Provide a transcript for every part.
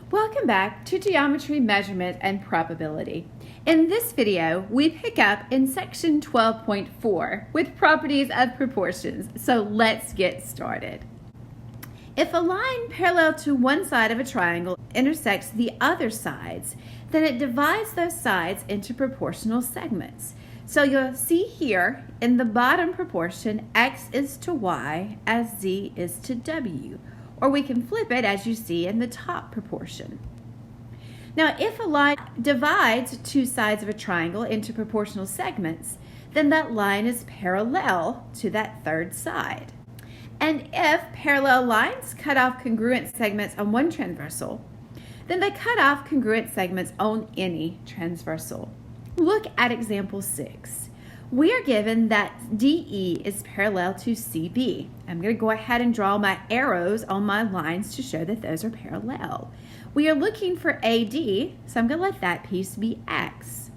Welcome back to Geometry, Measurement, and Probability. In this video, we pick up in section 12.4 with properties of proportions, so let's get started. If a line parallel to one side of a triangle intersects the other sides, then it divides those sides into proportional segments. So you'll see here in the bottom proportion, x is to y as z is to w. Or we can flip it as you see in the top proportion. Now, if a line divides two sides of a triangle into proportional segments, then that line is parallel to that third side. And if parallel lines cut off congruent segments on one transversal, then they cut off congruent segments on any transversal. Look at example 6. We are given that DE is parallel to CB. I'm going to go ahead and draw my arrows on my lines to show that those are parallel. We are looking for AD, so I'm going to let that piece be X.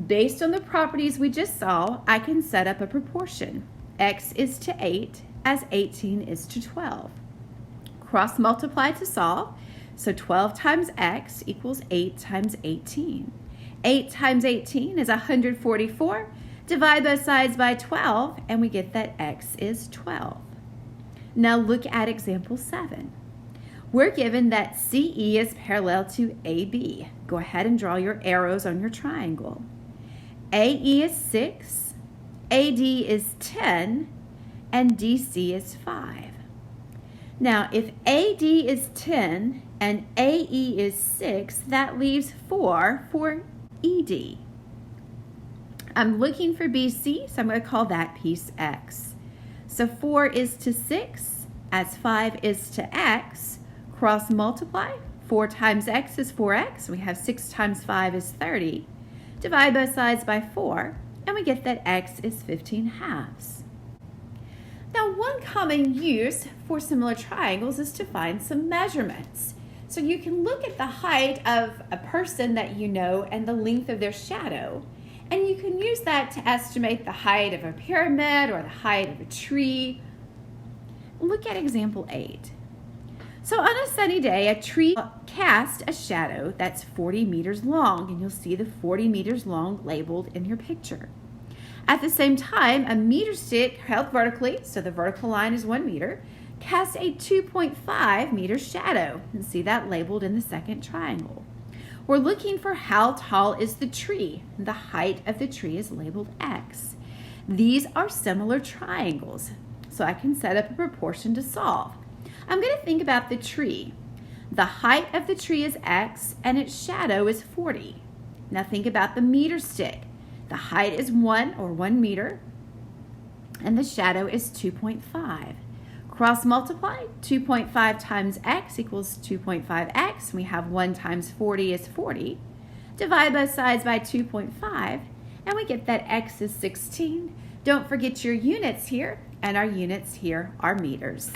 Based on the properties we just saw, I can set up a proportion. X is to 8 as 18 is to 12. Cross multiply to solve, so 12 times X equals 8 times 18. 8 times 18 is 144. Divide both sides by 12, and we get that X is 12. Now look at example 7. We're given that CE is parallel to AB. Go ahead and draw your arrows on your triangle. AE is 6, AD is 10, and DC is 5. Now, if AD is 10 and AE is 6, that leaves 4 for ED. I'm looking for BC, so I'm going to call that piece X. So 4 is to 6, as 5 is to X. Cross multiply, 4 times X is 4X. We have 6 times 5 is 30. Divide both sides by 4, and we get that X is 15 halves. Now, one common use for similar triangles is to find some measurements. So you can look at the height of a person that you know and the length of their shadow. And you can use that to estimate the height of a pyramid or the height of a tree. Look at example 8. So on a sunny day, a tree casts a shadow that's 40 meters long, and you'll see the 40 meters long labeled in your picture. At the same time, a meter stick held vertically, so the vertical line is 1 meter, casts a 2.5 meter shadow. You can see that labeled in the second triangle. We're looking for how tall is the tree. The height of the tree is labeled X. These are similar triangles, so I can set up a proportion to solve. I'm going to think about the tree. The height of the tree is X and its shadow is 40. Now think about the meter stick. The height is 1 meter and the shadow is 2.5. Cross multiply, 2.5 times X equals 2.5X. We have 1 times 40 is 40. Divide both sides by 2.5, and we get that X is 16. Don't forget your units here, and our units here are meters.